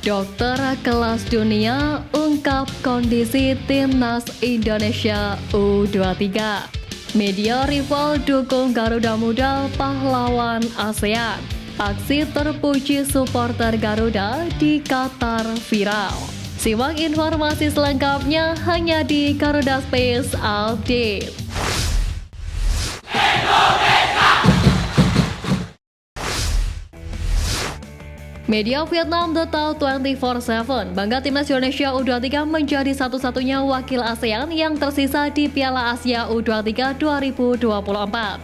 Dokter kelas dunia ungkap kondisi timnas Indonesia U23. Media rival dukung Garuda Muda pahlawan ASEAN. Aksi terpuji supporter Garuda di Qatar viral. Simak informasi selengkapnya hanya di Garuda Space Update. Media Vietnam The Tao 24/7 bangga timnas Indonesia U23 menjadi satu-satunya wakil ASEAN yang tersisa di Piala Asia U23 2024.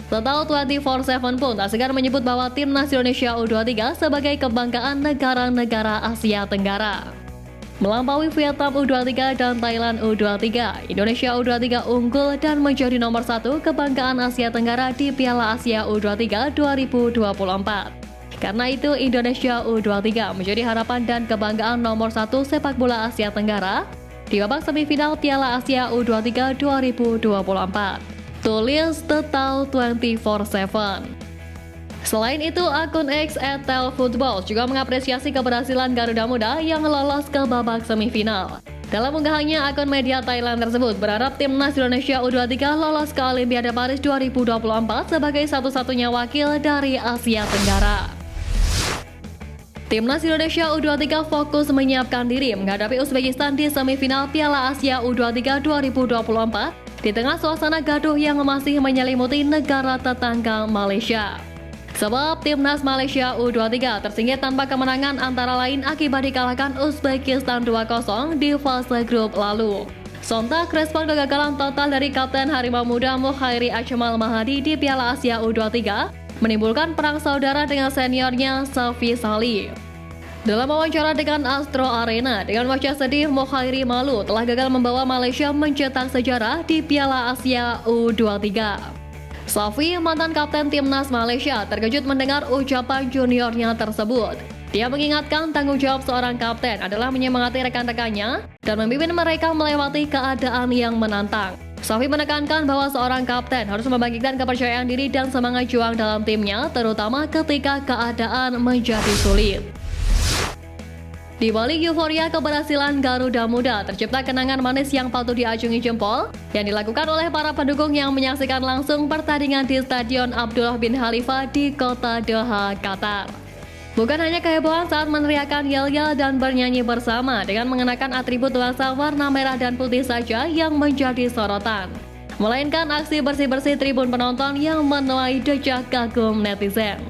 The Tao 24/7 pun tak segan menyebut bahwa timnas Indonesia U23 sebagai kebanggaan negara-negara Asia Tenggara. Melampaui Vietnam U23 dan Thailand U23, Indonesia U23 unggul dan menjadi nomor 1 kebanggaan Asia Tenggara di Piala Asia U23 2024. Karena itu, Indonesia U23 menjadi harapan dan kebanggaan nomor 1 sepak bola Asia Tenggara di babak semifinal Piala Asia U23 2024. Tulis The Tao 24/7. Selain itu, akun X @telfootball juga mengapresiasi keberhasilan Garuda Muda yang lolos ke babak semifinal. Dalam unggahannya, akun media Thailand tersebut berharap timnas Indonesia U23 lolos ke Olimpiade Paris 2024 sebagai satu-satunya wakil dari Asia Tenggara. Timnas Indonesia U23 fokus menyiapkan diri menghadapi Uzbekistan di semifinal Piala Asia U23 2024 di tengah suasana gaduh yang masih menyelimuti negara tetangga Malaysia. Sebab timnas Malaysia U23 tersingkir tanpa kemenangan antara lain akibat dikalahkan Uzbekistan 2-0 di fase grup lalu. Sontak respon kegagalan total dari Kapten Harimau Muda Mukhairi Akmal Mahadi di Piala Asia U23 menimbulkan perang saudara dengan seniornya Safi Salih. Dalam wawancara dengan Astro Arena, dengan wajah sedih, Mukhairi malu telah gagal membawa Malaysia mencetak sejarah di Piala Asia U23. Safi, mantan kapten timnas Malaysia, terkejut mendengar ucapan juniornya tersebut. Dia mengingatkan tanggung jawab seorang kapten adalah menyemangati rekan-rekannya dan memimpin mereka melewati keadaan yang menantang. Safi menekankan bahwa seorang kapten harus membangkitkan kepercayaan diri dan semangat juang dalam timnya, terutama ketika keadaan menjadi sulit. Di balik euforia keberhasilan Garuda Muda, tercipta kenangan manis yang patut diacungi jempol yang dilakukan oleh para pendukung yang menyaksikan langsung pertandingan di Stadion Abdullah bin Khalifa di kota Doha, Qatar. Bukan hanya kehebohan saat meneriakkan yel-yel dan bernyanyi bersama dengan mengenakan atribut nuansa warna merah dan putih saja yang menjadi sorotan, melainkan aksi bersih-bersih tribun penonton yang menuai decak kagum netizen.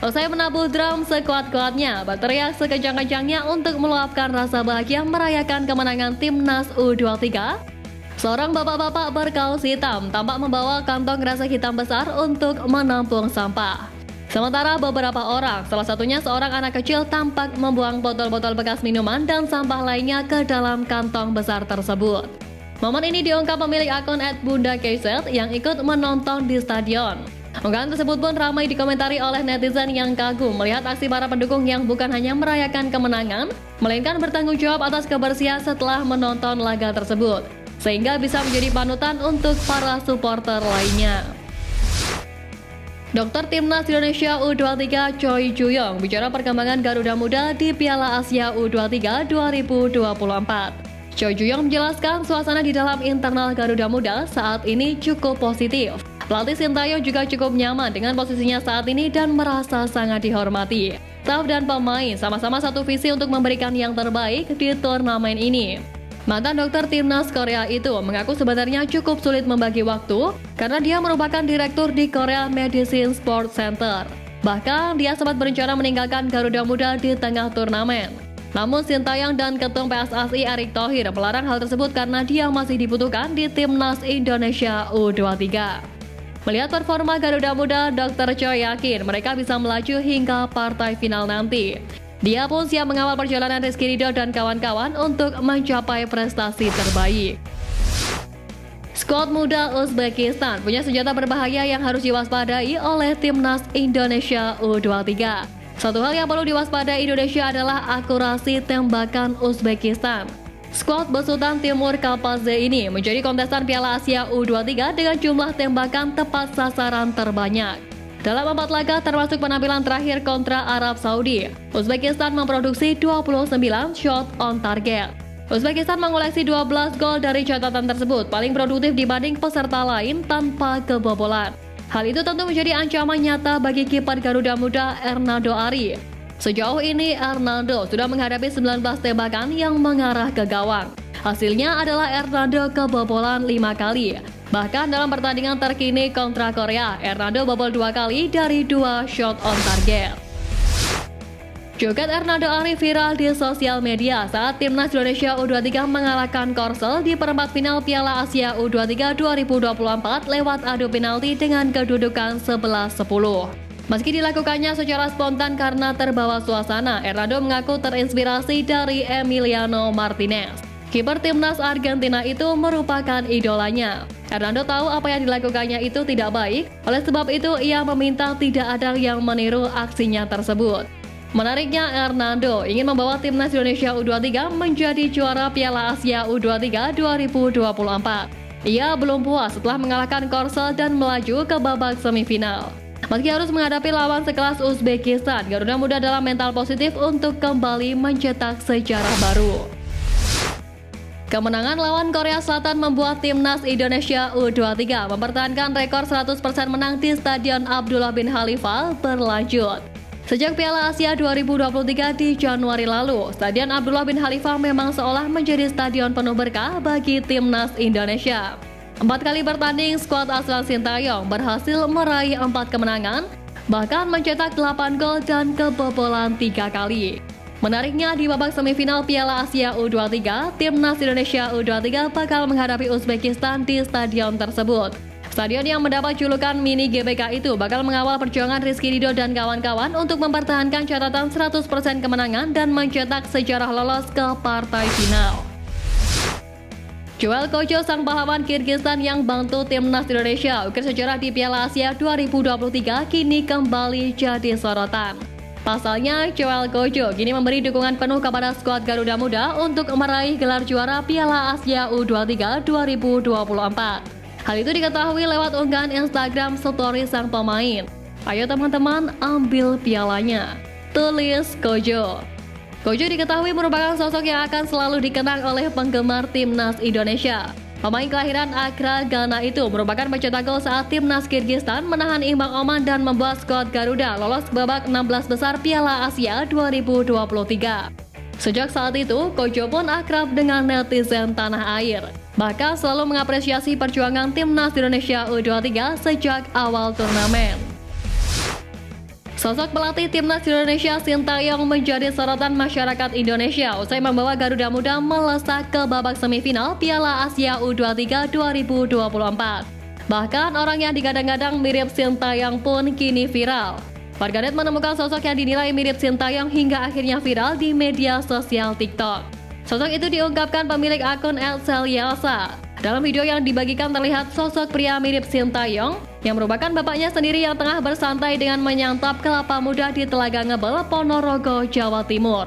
Usai menabuh drum sekuat-kuatnya, berteriak sekencang-kencangnya untuk meluapkan rasa bahagia merayakan kemenangan timnas U23, seorang bapak-bapak berkaos hitam tampak membawa kantong kresek hitam besar untuk menampung sampah. Sementara beberapa orang, salah satunya seorang anak kecil, tampak membuang botol-botol bekas minuman dan sampah lainnya ke dalam kantong besar tersebut. Momen ini diungkap pemilik akun @bundakz yang ikut menonton di stadion. Unggahan tersebut pun ramai dikomentari oleh netizen yang kagum melihat aksi para pendukung yang bukan hanya merayakan kemenangan, melainkan bertanggung jawab atas kebersihan setelah menonton laga tersebut, sehingga bisa menjadi panutan untuk para supporter lainnya. Dokter Timnas Indonesia U23 Choi Ju-yong bicara perkembangan Garuda Muda di Piala Asia U23 2024. Choi Ju-yong menjelaskan suasana di dalam internal Garuda Muda saat ini cukup positif. Pelatih Sintayong juga cukup nyaman dengan posisinya saat ini dan merasa sangat dihormati. Staf dan pemain sama-sama satu visi untuk memberikan yang terbaik di turnamen ini. Mantan dokter timnas Korea itu mengaku sebenarnya cukup sulit membagi waktu karena dia merupakan direktur di Korea Medicine Sport Center. Bahkan dia sempat berencana meninggalkan Garuda Muda di tengah turnamen. Namun Sintayong dan Ketum PSSI Erick Thohir melarang hal tersebut karena dia masih dibutuhkan di timnas Indonesia U23. Melihat performa Garuda Muda, Dr. Choi yakin mereka bisa melaju hingga partai final nanti. Dia pun siap mengawal perjalanan Rizky Ridho dan kawan-kawan untuk mencapai prestasi terbaik. Skuad muda Uzbekistan punya senjata berbahaya yang harus diwaspadai oleh timnas Indonesia U23. Satu hal yang perlu diwaspadai Indonesia adalah akurasi tembakan Uzbekistan. Skuad besutan Timur Kapadze ini menjadi kontestan Piala Asia U23 dengan jumlah tembakan tepat sasaran terbanyak. Dalam 4 laga termasuk penampilan terakhir kontra Arab Saudi, Uzbekistan memproduksi 29 shot on target. Uzbekistan mengoleksi 12 gol dari catatan tersebut, paling produktif dibanding peserta lain tanpa kebobolan. Hal itu tentu menjadi ancaman nyata bagi kiper Garuda Muda Ernaldo Ari. Sejauh ini Ernaldo sudah menghadapi 19 tembakan yang mengarah ke gawang. Hasilnya adalah Ernaldo kebobolan 5 kali. Bahkan dalam pertandingan terkini kontra Korea, Ernaldo bobol 2 kali dari 2 shot on target. Joget Ernaldo Ari viral di sosial media saat timnas Indonesia U23 mengalahkan Korsel di perempat final Piala Asia U23 2024 lewat adu penalti dengan kedudukan 11-10. Meski dilakukannya secara spontan karena terbawa suasana, Ernaldo mengaku terinspirasi dari Emiliano Martinez. Kiper timnas Argentina itu merupakan idolanya. Ernaldo tahu apa yang dilakukannya itu tidak baik, oleh sebab itu ia meminta tidak ada yang meniru aksinya tersebut. Menariknya, Ernaldo ingin membawa timnas Indonesia U23 menjadi juara Piala Asia U23 2024. Ia belum puas setelah mengalahkan Korsel dan melaju ke babak semifinal. Meski harus menghadapi lawan sekelas Uzbekistan, Garuda Muda dalam mental positif untuk kembali mencetak sejarah baru. Kemenangan lawan Korea Selatan membuat timnas Indonesia U23 mempertahankan rekor 100% menang di Stadion Abdullah bin Khalifah berlanjut. Sejak Piala Asia 2023 di Januari lalu, Stadion Abdullah bin Khalifah memang seolah menjadi stadion penuh berkah bagi timnas Indonesia. 4 kali bertanding, skuad asal Sintayong berhasil meraih 4 kemenangan, bahkan mencetak 8 gol dan kebobolan 3 kali. Menariknya, di babak semifinal Piala Asia U23, timnas Indonesia U23 bakal menghadapi Uzbekistan di stadion tersebut. Stadion yang mendapat julukan mini GBK itu bakal mengawal perjuangan Rizky Ridho dan kawan-kawan untuk mempertahankan catatan 100% kemenangan dan mencetak sejarah lolos ke partai final. Joel Kojo, sang pahlawan Kirgistan yang bantu timnas Indonesia ukir sejarah di Piala Asia 2023 kini kembali jadi sorotan. Pasalnya, Joel Kojo kini memberi dukungan penuh kepada skuad Garuda Muda untuk meraih gelar juara Piala Asia U23 2024. Hal itu diketahui lewat unggahan Instagram story sang pemain. Ayo teman-teman, ambil pialanya, tulis Kojo. Kojo diketahui merupakan sosok yang akan selalu dikenang oleh penggemar timnas Indonesia. Pemain kelahiran Accra, Ghana itu merupakan pencetak gol saat timnas Kirgistan menahan imbang Oman dan membuat skuad Garuda lolos ke babak 16 besar Piala Asia 2023. Sejak saat itu, Kojo pun akrab dengan netizen tanah air. Bahkan selalu mengapresiasi perjuangan timnas Indonesia U23 sejak awal turnamen. Sosok pelatih timnas Indonesia Sintayong menjadi sorotan masyarakat Indonesia usai membawa Garuda Muda melesat ke babak semifinal Piala Asia U23 2024. Bahkan orang yang digadang-gadang mirip Sintayong pun kini viral. Warganet menemukan sosok yang dinilai mirip Sintayong hingga akhirnya viral di media sosial TikTok. Sosok itu diungkapkan pemilik akun @Selyasa. Dalam video yang dibagikan terlihat sosok pria mirip Sintayong yang merupakan bapaknya sendiri yang tengah bersantai dengan menyantap kelapa muda di Telaga Ngebel, Ponorogo, Jawa Timur.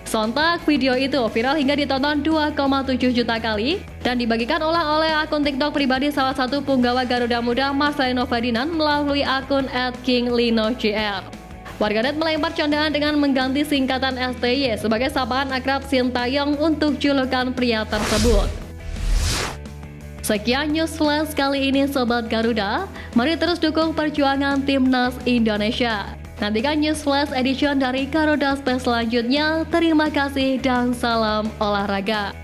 Sontak video itu viral hingga ditonton 2,7 juta kali dan dibagikan ulang oleh akun TikTok pribadi salah satu punggawa Garuda Muda Marcelino Ferdinand melalui akun @KingLinoJR. Warganet melempar candaan dengan mengganti singkatan STY sebagai sapaan akrab Sintayong untuk julukan pria tersebut. Sekian news flash kali ini Sobat Garuda, mari terus dukung perjuangan timnas Indonesia. Nantikan news flash edition dari Garuda Space selanjutnya. Terima kasih dan salam olahraga.